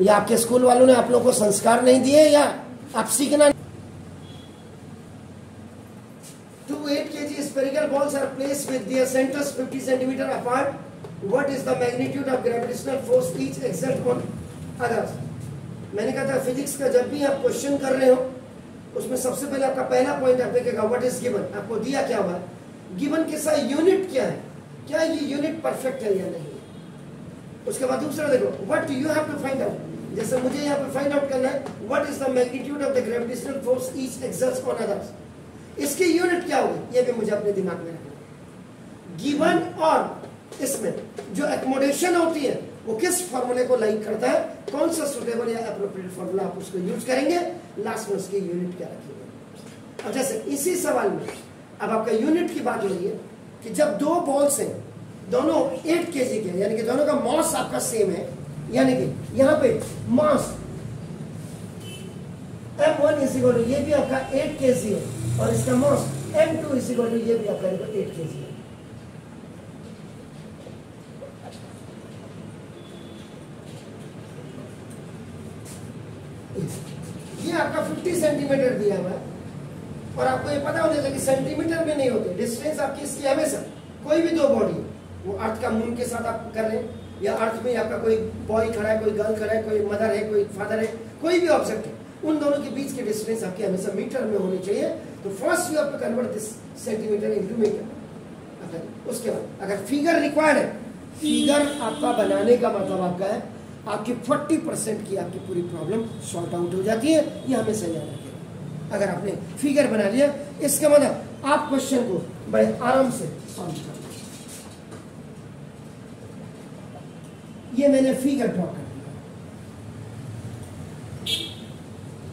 या आपके स्कूल वालों ने आप लोगों को संस्कार नहीं दिए, या आप सीखना। 2 8 kg spherical balls are placed with their centers 50 centimeter apart. What is the magnitude of gravitational force each exert on others? मैंने कहा था फिजिक्स का जब भी आप क्वेश्चन कर रहे हो उसमें सबसे पहले आपका पहला पॉइंट आप देखेगा व्हाट इज गिवन, आपको दिया क्या हुआ है, गिवन के साथ यूनिट क्या है, क्या ये यूनिट परफेक्ट है या नहीं। उसके बाद दूसरा देखो what you have to find out, जैसे मुझे यहाँ पे फाइंड आउट करना है what is the magnitude of the gravitational force each exerts on others, इसकी यूनिट क्या होगी ये भी मुझे अपने दिमाग में रखना। गिवन और इसमें जो एकोमोडेशन होती है वो किस फॉर्मूले को लाइक करता है, कौन सा सुटेबल या एप्रोप्रिएट फॉर्मूला आप उसको यूज करेंगे, लास्ट में उसकी यूनिट क्या रखिएगा। अब जैसे इसी सवाल में अब आपका यूनिट की बात हो रही है कि जब 2 बॉल्स हैं दोनों 8 kg के, यानी कि दोनों का मास आपका सेम है, यानी कि यहाँ पे मास M1 इज इक्वल टू ये भी आपका 8 kg है और इसका मास M2 इज इक्वल टू ये भी आपका 8 kg है। ये आपका 50 सेंटीमीटर दिया हुआ है और आपको ये पता होना चाहिए कि सेंटीमीटर में नहीं होते, डिस्टेंस आपकी इसकी हमेशा कोई भी 2 बॉडी वो अर्थ का मून के साथ आप कर रहे हैं या अर्थ में आपका कोई बॉय खड़ा है, कोई गर्ल खड़ा है, कोई मदर है, कोई फादर है, कोई भी ऑब्जेक्ट है, उन दोनों के बीच की डिस्टेंस आपकी हमेशा मीटर में होनी चाहिए। तो first you have to convert this centimetre into metre. उसके बाद अगर फिगर रिक्वायर्ड है, फिगर आपका बनाने का मतलब आपका है आपकी 40% की आपकी पूरी प्रॉब्लम सॉर्ट आउट हो जाती है, ये हमेशा याद रखिएगा। अगर आपने फिगर बना लिया इसका मतलब आप क्वेश्चन को बड़े आराम से सॉल्व कर। ये मैंने फिगर ड्रॉ कर दिया,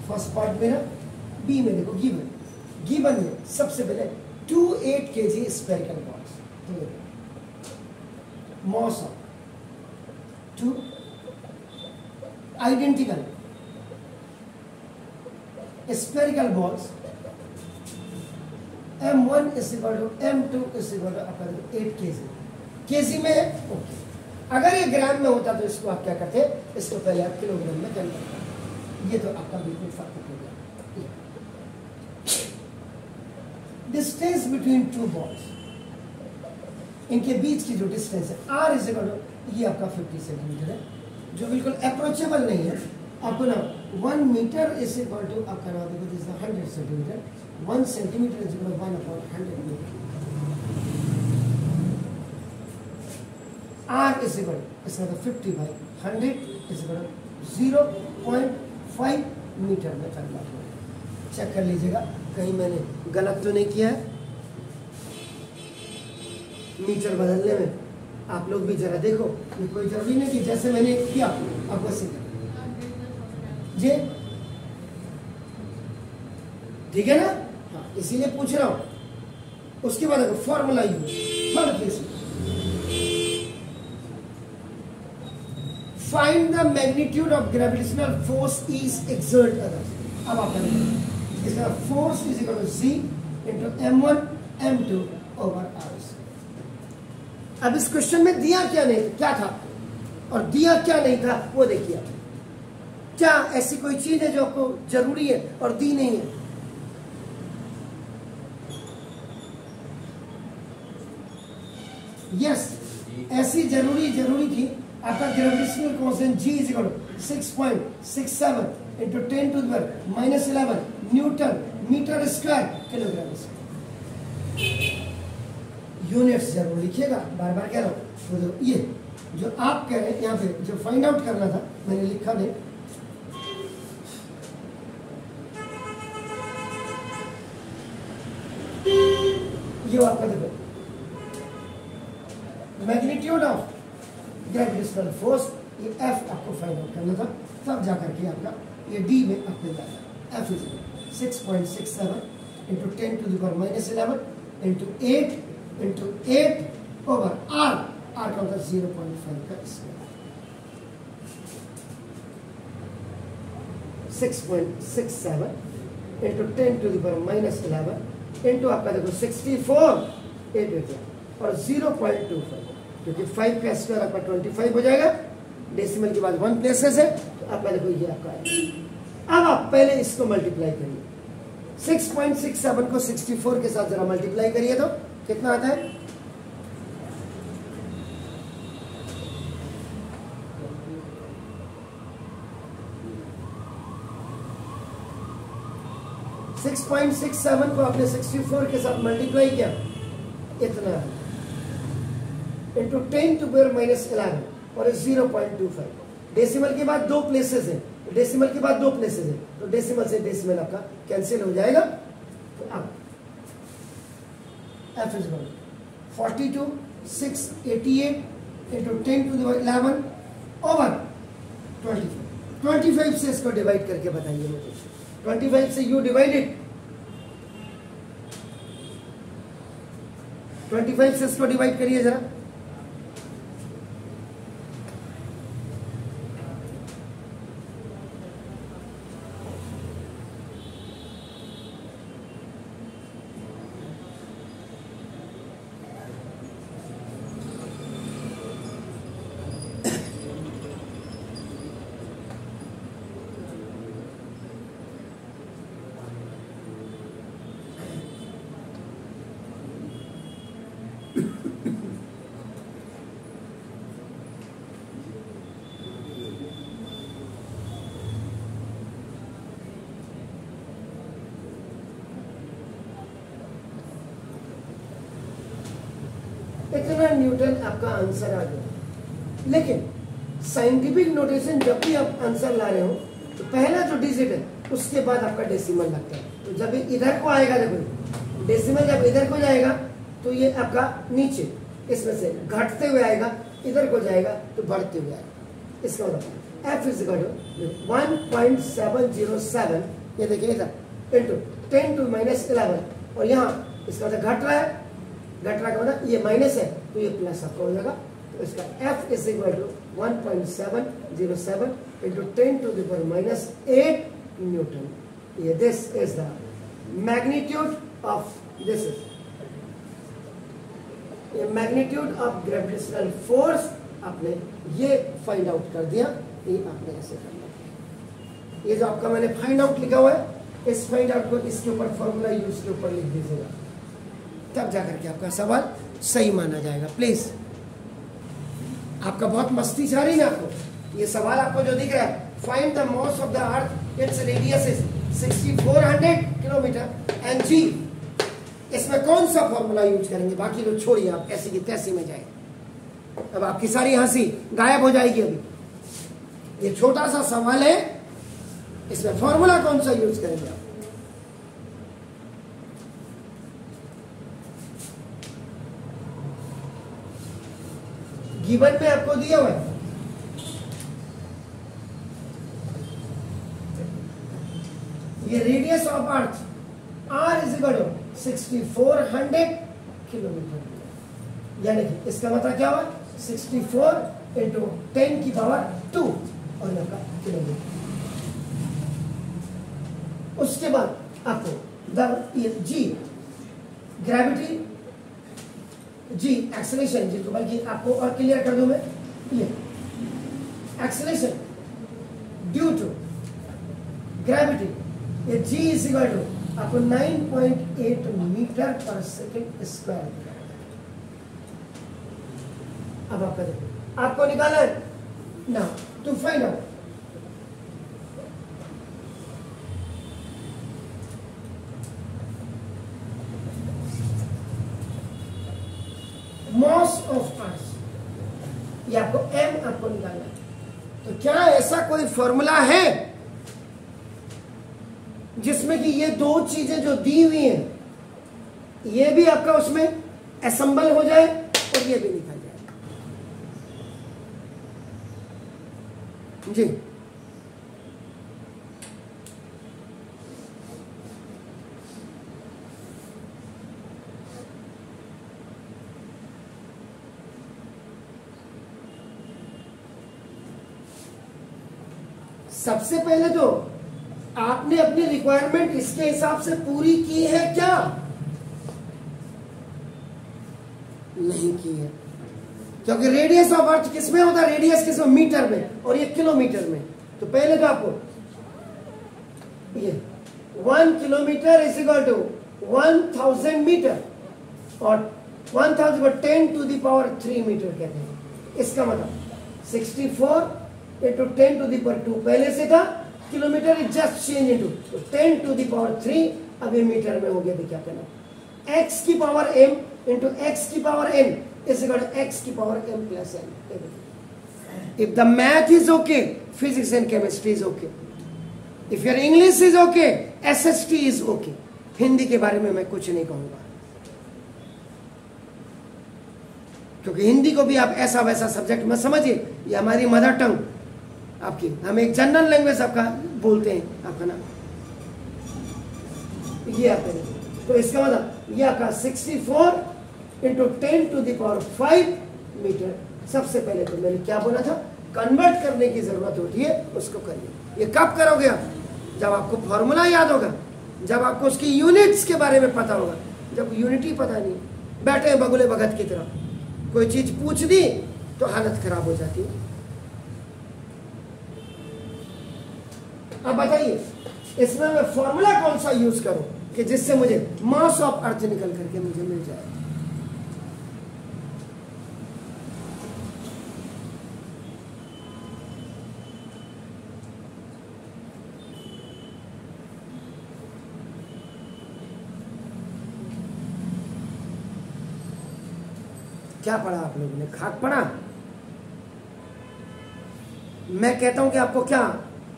फर्स्ट पार्ट मेरा। बी में देखो गिवन में सबसे पहले 2 8 kg स्फेरिकल बॉल्स, तो mass of 2 identical spherical balls, M1 is equal to M2 is equal to 8 kg, kg में है ओके। अगर ये ग्राम में होता तो इसको आप क्या करते, इसको पहले आप किलोग्राम में कन्वर्ट करते, ये तो आपका बिल्कुल फर्क हो गया। डिस्टेंस बिटवीन 2 बॉल्स, इनके बीच की जो डिस्टेंस है R इज इक्वल टू ये आपका 50 सेंटीमीटर है, जो बिल्कुल अप्रोचेबल नहीं है। आपको ना 1 मीटर इज इक्वल टू आप करवा दोगे this 100 centimetre, 1 centimetre is equal to 1/100 metre. R is equal इसका तो 50/100 इज इक्वल टू 0.5 मीटर में कन्वर्ट होगा। चेक कर लीजिएगा कहीं मैंने गलत तो नहीं किया है मीटर बदलने में। आप लोग भी जरा देखो, ये कोई जरूरी नहीं कि जैसे मैंने किया आप वैसे जी, ठीक है ना। हाँ, इसीलिए पूछ रहा हूं। उसके बाद अगर formula use third case, find the magnitude of gravitational force is exert others. अब आप करेंगे इसका force is equal to G into M1 M2 over R। अब इस क्वेश्चन में दिया क्या नहीं क्या था और दिया क्या नहीं था वो देखिए। क्या ऐसी कोई चीज है जो आपको जरूरी है और दी नहीं है? यस, ऐसी जरूरी थी। आपका gravitational constant G is equal to 6.67 into 10 to the power -11 newton metre square kilogram square. Units जरूर लिखिएगा, बार बार कह रहा हूँ। तो ये जो आप कह रहे हैं यहाँ पे जो फाइंड आउट करना था मैंने लिखा नहीं, ये आपका देखो मैग्नीट्यूड ऑफ ग्रेविटेशनल फोर्स, ये F आपको फाइंड आउट करना था, तब जाकर के आपका ये D में आपने जाना। F is 6.67 into 10 to the power -11 into 8 into 8 over R का होता है 0.5 का square. 6.67 into 10 to the power -11 into आपका देखो 64 8 हो गया और 0.25, क्योंकि 5 का स्क्वायर आपका 25 हो जाएगा। डेसिमल के बाद 1 प्लेसेस है तो आपका देखो ये आपका है। अब आप पहले इसको मल्टीप्लाई करिए, 6.67 को 64 के साथ जरा मल्टीप्लाई करिए तो कितना आता है? 6.67 को आपने 64 के साथ मल्टीप्लाई किया, इतना इंटू 10 टू पावर -11 और 0.25। डेसिमल के बाद दो प्लेसेस है, डेसिमल के बाद दो प्लेसेस है, तो डेसिमल से डेसिमल आपका कैंसिल हो जाएगा। तो अब f is 42,688 into 10 to the 11 over 25 से इसको डिवाइड करके बताइए मुझे। 25 से यू डिवाइडेड, 25 से इसको डिवाइड करिए जरा। इतना न्यूटन आपका आंसर आ गया। लेकिन साइंटिफिक नोटेशन जब भी आप आंसर ला रहे हो तो पहला जो डिजिट है उसके बाद आपका डेसिमल लगता है। तो जब इधर को आएगा, देखो डेसिमल जब इधर को जाएगा तो ये आपका नीचे इसमें से घटते हुए आएगा, इधर को जाएगा तो बढ़ते हुए आएगा। इसका मतलब f इज इक्वल टू 1.707, ये देखिए इधर इंटू 10 टू -11 और यहाँ इसका मतलब घट रहा है, घट रहा का मतलब ये माइनस है तो ये प्लस आपका हो जाएगा। तो इसका f is equal to 1.707 into 10 to the power -8 newton. ये this is the magnitude of this is ये मैग्नीट्यूड ऑफ ग्रेविटेशनल फोर्स। आपने ये फाइंड आउट कर दिया, ये आपने ऐसे करना। ये जो आपका मैंने फाइंड आउट लिखा हुआ है, इस फाइंड आउट को इसके ऊपर फॉर्मूला यूज के ऊपर लिख दीजिएगा, तब जाकर के आपका सवाल सही माना जाएगा। प्लीज, आपका बहुत मस्ती जा रही है आपको। ये सवाल आपको जो दिख रहा है, find the mass of the earth, its radius is 6400 kilometre and g, इसमें कौन सा फॉर्मूला यूज करेंगे? बाकी लोग छोड़िए, आप ऐसी की तैसी में जाए। अब आपकी सारी हंसी गायब हो जाएगी। अभी ये छोटा सा सवाल है, इसमें फॉर्मूला कौन सा यूज करेंगे आप? गिवन में आपको दिया हुआ है, ये radius of earth r is equal to 6400 kilometre, यानी कि इसका मतलब क्या हुआ? 64 इंटू 10 की पावर 2 और आपका किलोमीटर। उसके बाद आपको जी ग्रेविटी, जी एक्सेलरेशन, जिसको बल्कि आपको और क्लियर कर दूं मैं, ये एक्सेलरेशन ड्यू टू ग्रेविटी, ये जी इज इक्वल टू आपको 9.8 मीटर पर सेकेंड स्क्वायर। अब आपका देखो, आपको निकालना है ना, to find out mass of earth, ये आपको m आपको निकालना है। तो क्या ऐसा कोई फॉर्मूला है जिसमें कि ये दो चीजें जो दी हुई हैं, ये भी आपका उसमें असेंबल हो जाए और ये भी निकल जाए? जी सबसे पहले तो आपने अपनी रिक्वायरमेंट इसके हिसाब से पूरी की है क्या? नहीं की है, क्योंकि रेडियस ऑफ अर्थ किसमें होता है? रेडियस किसमें? मीटर में, और ये किलोमीटर में। तो पहले तो आपको ये 1 kilometre is equal to 1000 metre और 1000 को 10 टू द पावर 3 मीटर कहते हैं। इसका मतलब 64 इंटू 10 टू द पावर 2 पहले से था, kilometre is just change into, तो 10 टू द पावर 3 अब ये मीटर में हो गया। तो क्या करना, x की पावर m इंटू x की power n is equal to x की power m plus n। If the math is okay, physics and chemistry is okay. If your English is okay, SST is okay. Hindi के बारे में मैं कुछ नहीं कहूंगा, क्योंकि हिंदी को भी आप ऐसा वैसा सब्जेक्ट मत समझिए। ये हमारी मदर टंग आपकी, हम एक जनरल लैंग्वेज आपका बोलते हैं, आपका नाम ये आप करेंगे। तो इसका मतलब ये आपका 64 into 10 to the power 5 metre. सबसे पहले तो मैंने क्या बोला था, कन्वर्ट करने की जरूरत होती है, उसको करिए। ये कब करोगे आप, जब आपको फॉर्मूला याद होगा, जब आपको उसकी यूनिट्स के बारे में पता होगा। जब यूनिट ही पता नहीं, बैठे बगुले भगत की तरह, कोई चीज पूछ दी तो हालत खराब हो जाती है। अब बताइए इसमें मैं फॉर्मूला कौन सा यूज करूं कि जिससे मुझे मास ऑफ अर्थ निकल करके मुझे मिल जाए। क्या पढ़ा आप लोगों ने, खाक पढ़ा? मैं कहता हूं कि आपको क्या,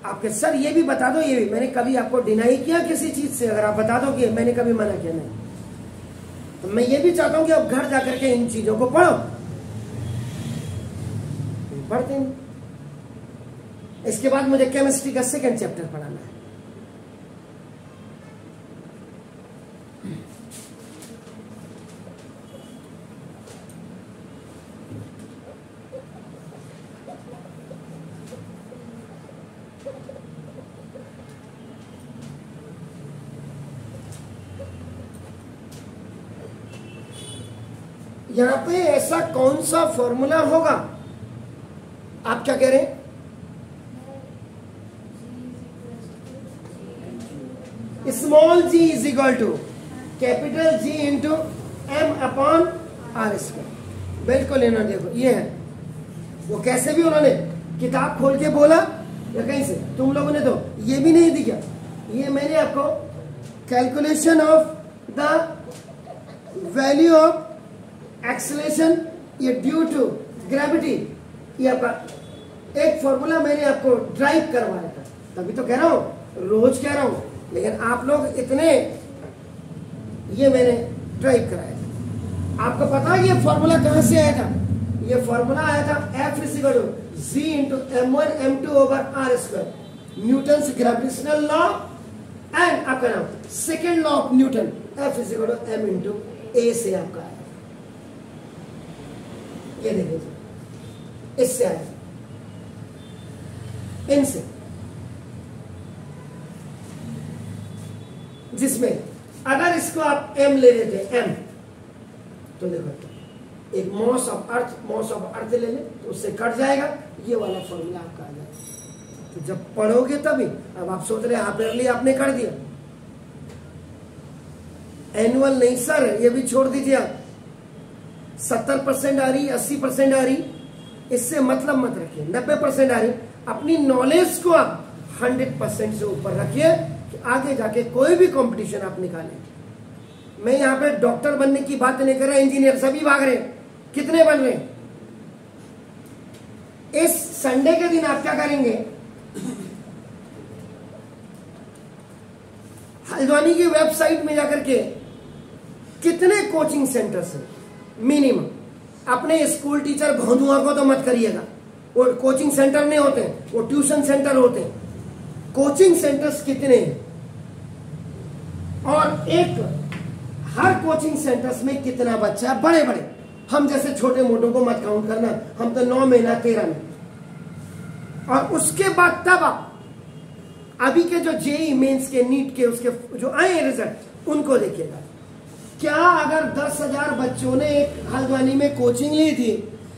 आपके सर ये भी बता दो, ये भी मैंने कभी आपको डिनाई किया किसी चीज से, अगर आप बता दो कि मैंने कभी मना किया नहीं, तो मैं ये भी चाहता हूं कि आप घर जाकर के इन चीजों को पढ़ो। पढ़ते हैं। इसके बाद मुझे केमिस्ट्री का 2nd चैप्टर पढ़ाना है। यहां पे ऐसा कौन सा फॉर्मूला होगा, आप क्या कह रहे हैं? Small g is equal to capital G into m upon R square. बिल्कुल इन्होंने देखो ये है, वो कैसे भी उन्होंने किताब खोल के बोला या कहीं से, तुम लोगों ने तो ये भी नहीं दिया। ये मैंने आपको calculation of the value of acceleration ये ड्यू टू ग्रेविटी, ये आपका एक फॉर्मूला मैंने आपको ड्राइव करवाया था, तभी तो कह रहा हूं, रोज कह रहा हूं, लेकिन आप लोग इतने, ये मैंने ड्राइव कराया था। आपको पता है ये फॉर्मूला कहां से आया था? ये फॉर्मूला आया था F is equal to G into M1 M2 over R square, Newton's gravitational law and आपका नाम 2nd law of Newton, F is equal to M into A से आपका आया। ये देखिए इससे आया, इनसे, जिसमें अगर इसको आप m ले लेते m, तो देखो एक मॉस ऑफ अर्थ ले ले तो उससे कट जाएगा, ये वाला फॉर्मूला आपका आ जाएगा। तो जब पढ़ोगे तभी, अब आप सोच रहे हाफ ईयरली आपने कर दिया, एनुअल नहीं सर, ये भी छोड़ दीजिए आप। 70% आ रही, 80% आ रही, इससे मतलब मत रखिए। 90% आ रही, अपनी नॉलेज को आप 100% से ऊपर रखिए कि आगे जाके कोई भी कंपटीशन आप निकालें। मैं यहां पे डॉक्टर बनने की बात नहीं कर रहा, इंजीनियर सभी भाग रहे हैं, कितने बन रहे हैं? इस संडे के दिन आप क्या करेंगे, हल्द्वानी की वेबसाइट में जाकर के कितने कोचिंग सेंटर्स हैं मिनिमम, अपने स्कूल टीचर भौंदुआ को तो मत करिएगा, वो कोचिंग सेंटर नहीं होते, वो ट्यूशन सेंटर होते हैं। कोचिंग सेंटर्स कितने हैं और एक हर कोचिंग सेंटर्स में कितना बच्चा है, बड़े बड़े, हम जैसे छोटे मोटों को मत काउंट करना, हम तो 9 महीना 13 में। और उसके बाद तब आप अभी के जो जेई मेंस के, नीट के, उसके जो आए रिजल्ट, उनको देखिएगा। क्या अगर 10,000 बच्चों ने एक हल्द्वानी में कोचिंग ली थी,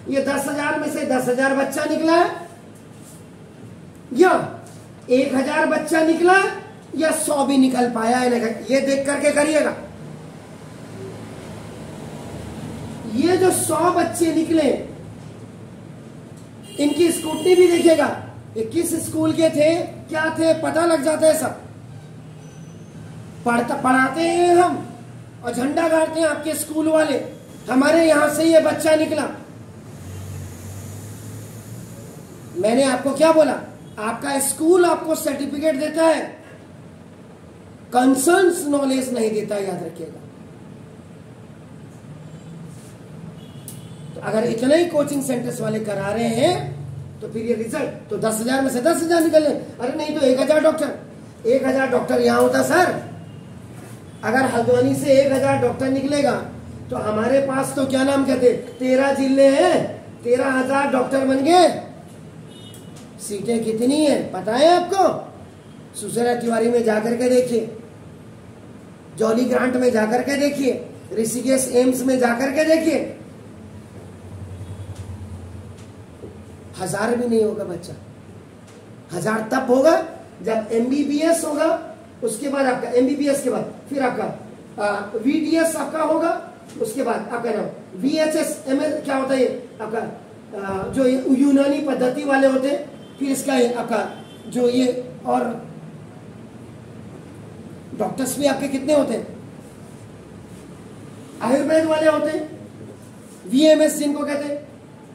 ये 10,000 में से 10,000 बच्चा निकला है, या 1000 बच्चा निकला या 100 भी निकल पाया है, ये देख करके करिएगा। ये जो 100 बच्चे निकले, इनकी स्कूटनी भी देखिएगा, ये किस स्कूल के थे, क्या थे, पता लग जाता है सब। पढ़ाते हैं हम और झंडा गाड़ते हैं आपके स्कूल वाले, हमारे यहां से ये बच्चा निकला। मैंने आपको क्या बोला, आपका स्कूल आपको सर्टिफिकेट देता है, कंसर्न्स नॉलेज नहीं देता, याद रखिएगा। तो अगर इतने ही कोचिंग सेंटर्स वाले करा रहे हैं तो फिर ये रिजल्ट तो 10,000 में से 10,000 निकल रहे। अरे नहीं तो 1,000 डॉक्टर, 1,000 डॉक्टर यहां होता सर। अगर हल्द्वानी से 1,000 डॉक्टर निकलेगा तो हमारे पास तो क्या नाम कहते, 13 जिले हैं, 13,000 डॉक्टर बन गए। सीटें कितनी है पता है आपको? सुसरा तिवारी में जाकर के देखिए, जॉली ग्रांट में जाकर के देखिए, ऋषिकेश एम्स में जाकर के देखिए, 1000 भी नहीं होगा बच्चा। 1000 तब होगा जब MBBS होगा, उसके बाद आपका MBBS के बाद फिर आपका VDS आपका होगा, उसके बाद आपका नाम VHS ML क्या होता है आपका जो यूनानी पद्धति वाले होते हैं, फिर इसका आपका जो ये और डॉक्टर्स भी आपके कितने होते हैं, आयुर्वेद वाले होते हैं, VMS जिनको कहते हैं,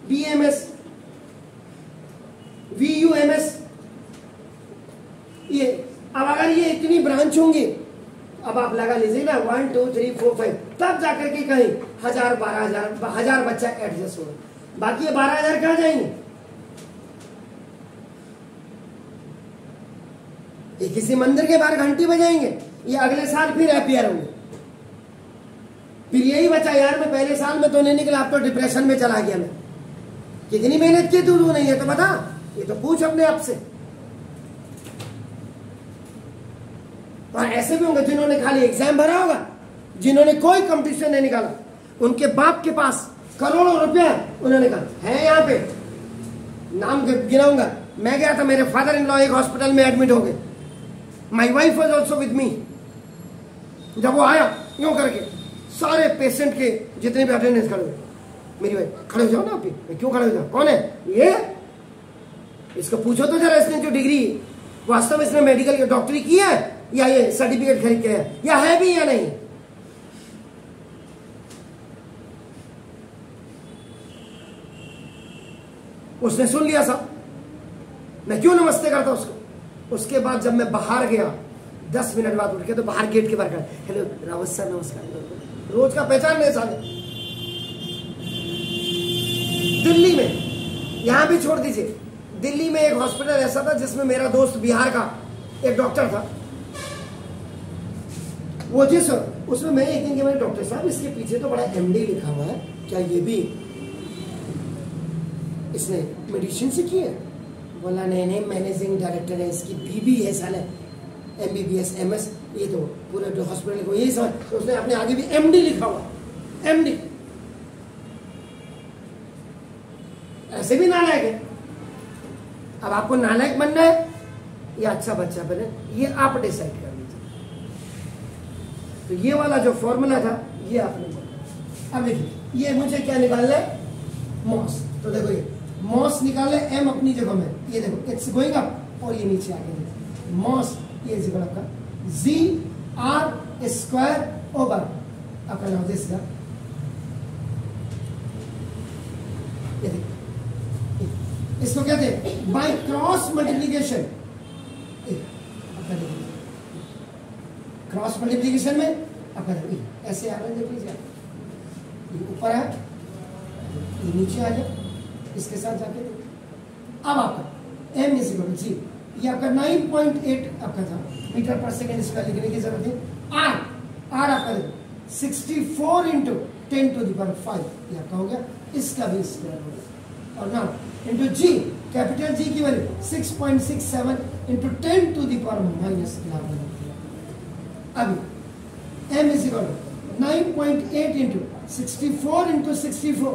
BMS, VUMS। ये अब अगर ये इतनी ब्रांच होंगी, अब आप लगा लीजिए ना 1 2 3 4 5, तब जाकर के कहीं 1000 12,000 बच्चा एडजस्ट होगा। बाकी ये 12,000 कहां जाएंगे? ये किसी मंदिर के बाहर घंटी बजाएंगे, ये अगले साल फिर अपीयर होंगे। फिर यही बच्चा यार मैं पहले साल में तो नहीं निकला, अब तो डिप्रेशन में चला गया। मैं कितनी मेहनत की तू नहीं है तो बता, ये तो पूछ अपने आप से। और ऐसे भी होंगे जिन्होंने खाली एग्जाम भरा होगा, जिन्होंने कोई कंपटीशन नहीं निकाला, उनके बाप के पास करोड़ों रुपया उन्होंने कहा है। यहाँ पे नाम गिनाऊंगा, मैं गया था, मेरे फादर इन लॉ एक हॉस्पिटल में एडमिट हो गए, my wife was also with me. जब वो आया यूं करके सारे पेशेंट के जितने भी अटेंडेंस खड़े हुए, मेरी वाइफ खड़े हो जाओ ना, आप क्यों खड़े हो जाओ, कौन है ये, इसको पूछो तो जरा, इसने जो डिग्री वास्तव में इसने मेडिकल की डॉक्टरी की है या ये सर्टिफिकेट खरीद के है, या है भी या नहीं। उसने सुन लिया साहब, मैं क्यों नमस्ते करता उसको। उसके बाद जब मैं बाहर गया 10 मिनट बाद उठ के, तो बाहर गेट के बाहर खड़ा, हेलो रावत सर नमस्कार। रोज का पहचान नहीं साले। दिल्ली में, यहां भी छोड़ दीजिए, दिल्ली में एक हॉस्पिटल ऐसा था जिसमें मेरा दोस्त बिहार का एक डॉक्टर था, वो जिस उसमें मैं एक दिन के मेरे डॉक्टर साहब इसके पीछे तो बड़ा MD लिखा हुआ है, क्या ये भी इसने मेडिसिन से की है? बोला नहीं नहीं, मैनेजिंग डायरेक्टर है, इसकी बीबी है साले, MBBS MS, ये तो पूरे हॉस्पिटल को यही समझ। तो उसने अपने आगे भी MD लिखा हुआ, MD। ऐसे भी नालायक है। अब आपको नालायक बनना है या अच्छा बच्चा बने, ये आप डिसाइड कर लीजिए। तो ये वाला जो फॉर्मूला था ये आपने बोला। अब देखिए ये मुझे क्या निकालना है, मॉस। तो देखो ये मॉस निकाले, M अपनी जगह में, ये देखो इट्स गोइंग अप और ये नीचे आगे, मॉस ये इक्वल आपका GR स्क्वायर ओवर आपका नाम दिस का, ये देखो इसको कहते हैं by cross multiplication. Cross multiplication में आपका ऐसे आ रहा है, देख लीजिए, ये ऊपर है, ये नीचे आ जाए, इसके साथ जाके अब आपका M is equal to G, ये आपका 9.8 आपका था मीटर पर सेकेंड, इसका लिखने की जरूरत है। R आपका 64 इंटू 10 टू द पावर 5, ये आपका हो गया, इसका भी स्क्वायर हो गया। और now into G, capital G की value 6.67 into 10 to the power -11। अभी M is equal to 9.8 into 64 into 64,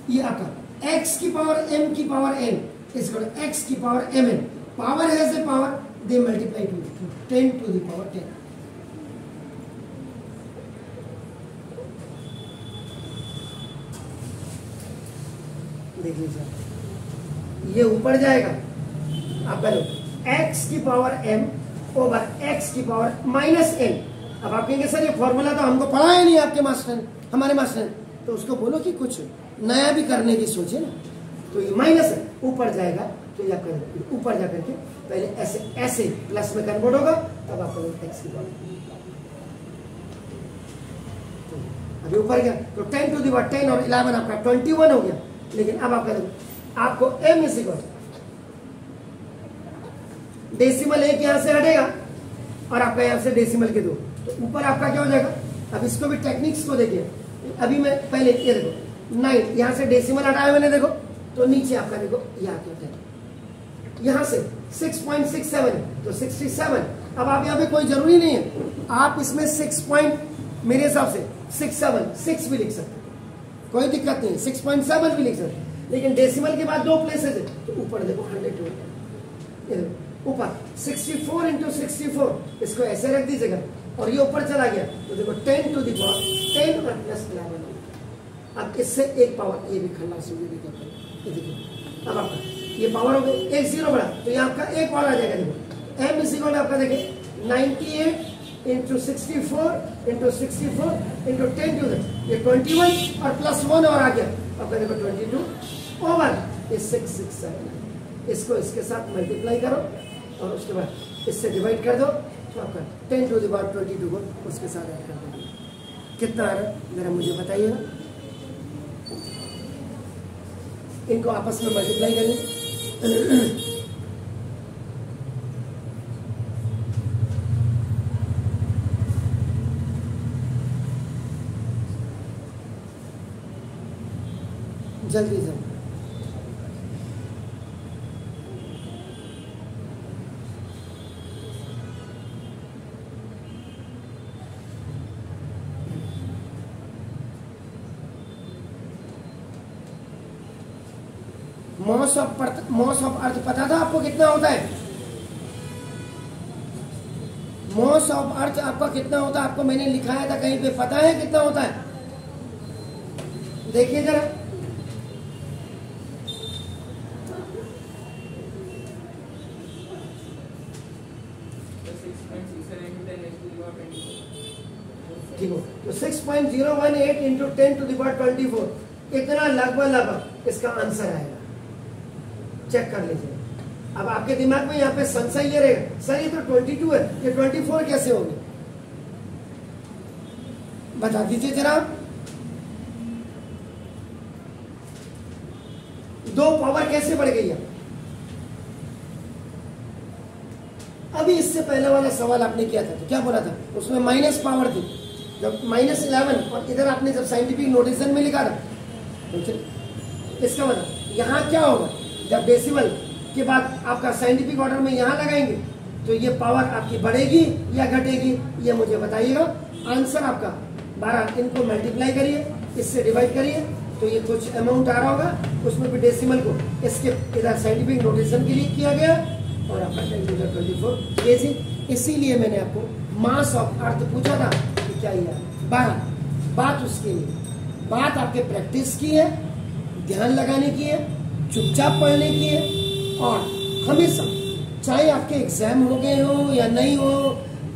ये आपका x की पावर m की power n is equal to x की power mn. Power has a power, they multiply to 10 to the power 10. देख लीजिए ये ऊपर जाएगा, आप करो x की पावर m ओवर x की पावर माइनस n. अब आप कहेंगे सर ये फॉर्मूला तो हमको पढ़ा है नहीं आपके मास्टर ने, हमारे मास्टर ने, तो उसको बोलो कि कुछ नया भी करने की सोचे ना. तो ये माइनस है, ऊपर जाएगा तो ये आपका ऊपर जा करके पहले ऐसे ऐसे प्लस में कन्वर्ट होगा, तब आपका x की पावर. अभी ऊपर गया तो 10 to the power 10 और 11 आपका 21 हो गया. लेकिन अब आपका देखो आपको m इज इक्वल डेसिमल एक यहां से हटेगा और आपका यहां से डेसिमल के 2, तो ऊपर आपका क्या हो जाएगा. अब इसको भी टेक्निक्स को देखिए. अभी मैं पहले ये देखो 9 यहां से डेसिमल हटाया मैंने, देखो तो नीचे आपका देखो यहाँ क्या यहां से 6.67 तो 67. अब आप यहाँ पे कोई जरूरी नहीं है, आप इसमें 6 पॉइंट मेरे हिसाब से 6 भी लिख सकते हैं, कोई दिक्कत नहीं. 6.7 भी लिख सकते हैं, लेकिन डेसिमल के बाद 2 प्लेसेस है तो ऊपर देखो 100 ऊपर 64 into 64 इसको ऐसे रख दीजिएगा और ये ऊपर चला गया तो देखो 10 to the power 10 और प्लस 11. अब इससे एक पावर ये भी खल्लास होगी, ये देखिए अब आपका ये पावर हो गई, एक जीरो बढ़ा तो ये आपका एक पावर आ जाएगा. देखो m इज इक्वल आपका देखिए 98 into 64 into 64 into 10 to the ये 21 और प्लस 1 और आ गया आपका देखो 22 ओवर ये 667. इसको इसके साथ मल्टीप्लाई करो और उसके बाद इससे डिवाइड कर दो तो आपका 10 to the power 22 को उसके साथ ऐड कर दो. कितना आ रहा है जरा मुझे बताइएगा. इनको आपस में मल्टीप्लाई करें. जल्दी जल्दी मॉस ऑफ अर्थ पता था आपको कितना होता है. मॉस ऑफ अर्थ आपका कितना होता है आपको मैंने लिखाया था कहीं पे, पता है कितना होता है. देखिए जरा ठीक हो तो 6.018 into 10 to the power 24 इतना लगभग इसका आंसर आएगा. चेक कर लीजिए. अब आपके दिमाग में यहाँ पे संशय ये रहेगा सर ये तो 22 है, ये 24 कैसे होंगे, बता दीजिए जरा. 2 पावर कैसे बढ़ गई है. अभी इससे पहले वाला सवाल आपने किया था तो क्या बोला था, उसमें माइनस पावर थी, जब -11 और इधर आपने जब साइंटिफिक नोटेशन में लिखा था तो इसका मतलब यहाँ क्या होगा जब डेसिमल के बाद आपका साइंटिफिक ऑर्डर में यहाँ लगाएंगे तो ये पावर आपकी बढ़ेगी या घटेगी, ये मुझे बताइएगा. आंसर आपका 12. इनको मल्टीप्लाई करिए, इससे डिवाइड करिए तो ये कुछ अमाउंट आ रहा होगा, उसमें भी डेसिमल को इसके इधर साइंटिफिक नोटेशन के लिए किया गया और आपका 10⁻⁴ केजी. इसीलिए मैंने आपको मास ऑफ अर्थ पूछा था कि क्या ये 12. बात उसके लिए, बात आपके प्रैक्टिस की है, ध्यान लगाने की है, चुपचाप पढ़ने की है. और हमेशा चाहे आपके एग्जाम हो गए हो या नहीं हो,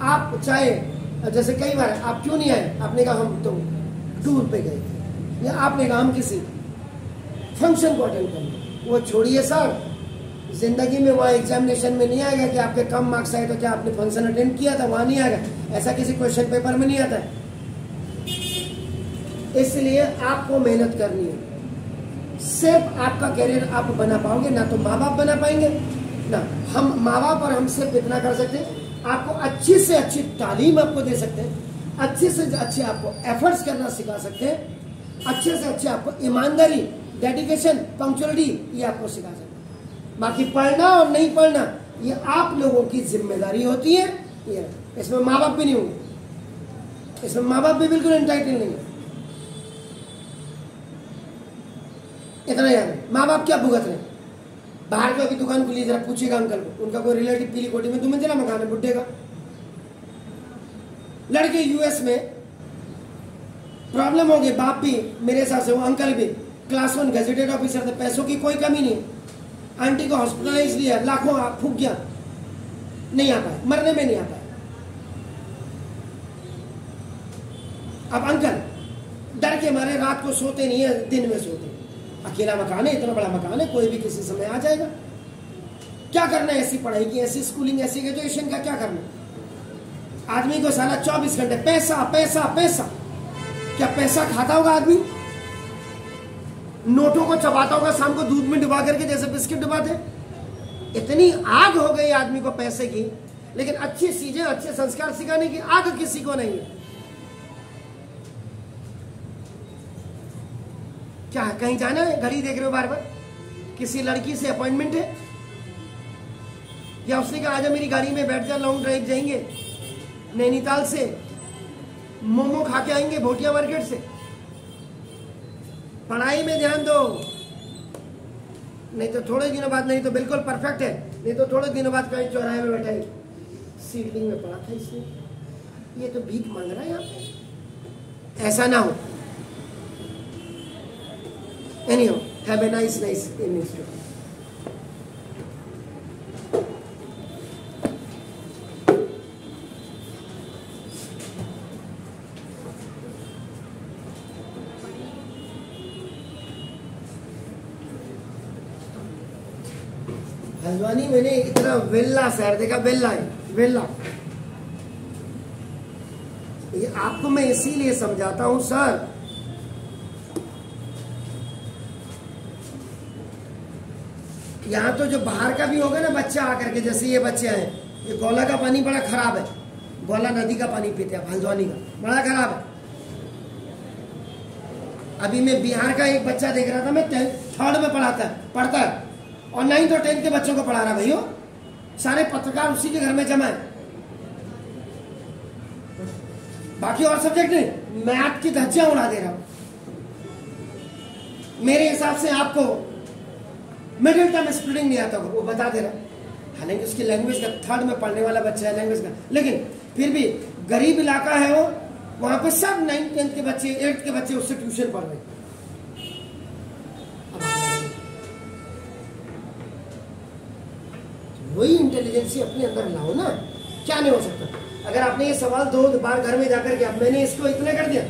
आप चाहे जैसे कई बार आप क्यों नहीं आए, आपने कहा हम तो टूर पे गए थे, या आपने कहा हम किसी फंक्शन को अटेंड करना, वो छोड़िए सर. जिंदगी में वहाँ एग्जामिनेशन में नहीं आएगा कि आपके कम मार्क्स आए तो क्या आपने फंक्शन अटेंड किया था, वहाँ नहीं आएगा. ऐसा किसी क्वेश्चन पेपर में नहीं आता है. इसलिए आपको मेहनत करनी है. सिर्फ आपका करियर आप बना पाओगे, ना तो माँ बाप बना पाएंगे, ना हम माँ बाप. और हम सिर्फ इतना कर सकते हैं, आपको अच्छी से अच्छी तालीम आपको दे सकते हैं, अच्छे से अच्छे आपको एफर्ट्स करना सिखा सकते हैं, अच्छे से अच्छे आपको ईमानदारी, डेडिकेशन, पंक्चुअलिटी ये आपको सिखा सकते हैं. बाकी पढ़ना और नहीं पढ़ना ये आप लोगों की जिम्मेदारी होती है. ये इसमें माँ बाप भी नहीं होंगे, इसमें माँ बाप भी बिल्कुल एंटाइटल नहीं है. इतना याद है, माँ बाप क्या भुगत रहे हैं, बाहर जो अभी दुकान खुली, जरा पूछेगा अंकल को, उनका कोई रिलेटिव पीली कोठी में 2 मंजिला मकान है बुड्ढे का। लड़के यूएस में, प्रॉब्लम हो गई, बाप भी मेरे हिसाब से, वो अंकल भी क्लास 1 गजेटेड ऑफिसर थे, पैसों की कोई कमी नहीं, आंटी को हॉस्पिटलाइज लिया, लाखों फूक गया, नहीं आ पाए, मरने में नहीं आ पाए। अब अंकल डर के मारे रात को सोते नहीं है, दिन में सोते, अकेला मकान है, इतना बड़ा मकान है, कोई भी किसी समय आ जाएगा। क्या करना है ऐसी पढ़ाई की, ऐसी स्कूलिंग, ऐसी ग्रेजुएशन का क्या करना? आदमी को साला 24 घंटे पैसा पैसा पैसा। क्या पैसा खाता होगा आदमी? नोटों को चबाता होगा शाम को दूध में डुबा करके, जैसे बिस्किट डुबाते। इतनी आग हो गई आदमी को पैसे की, लेकिन अच्छी चीजें, अच्छे संस्कार सिखाने की आग किसी को नहीं है। क्या है, कहीं जाना है, घड़ी देख रहे हो बार बार, किसी लड़की से अपॉइंटमेंट है, या उसने कहा आजा मेरी गाड़ी में बैठ जा, लॉन्ग ड्राइव जाएंगे नैनीताल से, मोमो खा के आएंगे भोटिया मार्केट से। पढ़ाई में ध्यान दो, नहीं तो थोड़े दिनों बाद, नहीं तो बिल्कुल परफेक्ट है, नहीं तो थोड़े दिनों बाद कहीं चौराहे में बैठा है, सीडलिंग में पढ़ा था इसने, ये तो भीख मांग रहा है यहाँ पे। ऐसा ना हो। Anyhow, have a nice evening. Haldwani मैंने इतना वेल्ला शहर देखा, वेल्ला है, वेल्ला। ये आपको मैं इसीलिए समझाता हूं सर, यहाँ तो जो बाहर का भी होगा ना बच्चा आकर के, जैसे ये बच्चे हैं, ये गोला का पानी बड़ा खराब है, गोला नदी का पानी पीते हैं, हल्द्वानी का बड़ा खराब है। अभी मैं बिहार का एक बच्चा देख रहा था, मैं 3rd में पढ़ता है, और 9th और 10th के बच्चों को पढ़ा रहा। भैया सारे पत्रकार उसी के घर में जमा है, बाकी और सब्जेक्ट नहीं, मैथ की धज्जियां उड़ा दे रहा हूं। मेरे हिसाब से आपको मिडिल टर्म स्प्लिटिंग नहीं आता होगा, वो बता दे रहा। हालांकि उसकी लैंग्वेज का 3rd में पढ़ने वाला बच्चा है लैंग्वेज का, लेकिन फिर भी गरीब इलाका है वो, वहां पे सब 9th 10th के बच्चे, 8th के बच्चे उससे ट्यूशन पढ़ रहे हैं। वही इंटेलिजेंसी अपने अंदर लाओ ना, क्या नहीं हो सकता। अगर आपने ये सवाल 2 बार घर में जाकर के, अब मैंने इसको इतना कर दिया,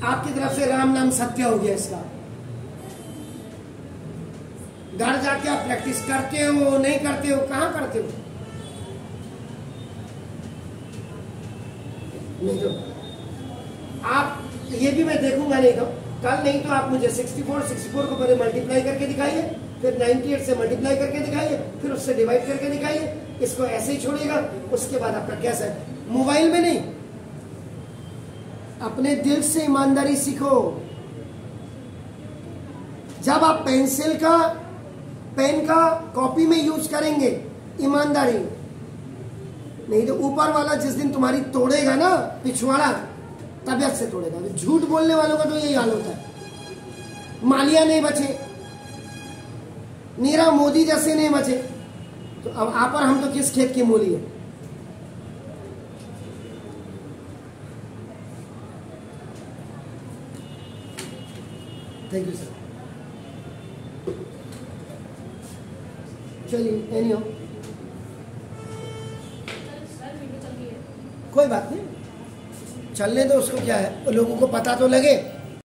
आपकी तरफ से राम नाम सत्य हो गया इसका। घर जाके आप प्रैक्टिस करते हो, नहीं करते हो, कहां करते हो? नहीं तो आप, ये भी मैं देखूंगा, नहीं तो कल, नहीं तो आप मुझे 64 को पहले मल्टीप्लाई करके दिखाइए, फिर 98 से मल्टीप्लाई करके दिखाइए, फिर उससे डिवाइड करके दिखाइए। इसको ऐसे ही छोड़िएगा, उसके बाद आपका कैसा है। मोबाइल में नहीं, अपने दिल से ईमानदारी सीखो। जब आप पेंसिल का, पेन का कॉपी में यूज करेंगे, ईमानदारी, नहीं तो ऊपर वाला जिस दिन तुम्हारी तोड़ेगा ना पिछवाड़ा, तबियत से तोड़ेगा। झूठ बोलने वालों का तो यही हाल होता है। मालिया नहीं बचे, नीरव मोदी जैसे नहीं बचे, तो अब आप और हम तो किस खेत की मूली है। Thank you sir. चलिए, एनी हो, कोई बात नहीं, चलने दो उसको, क्या है, लोगों को पता तो लगे।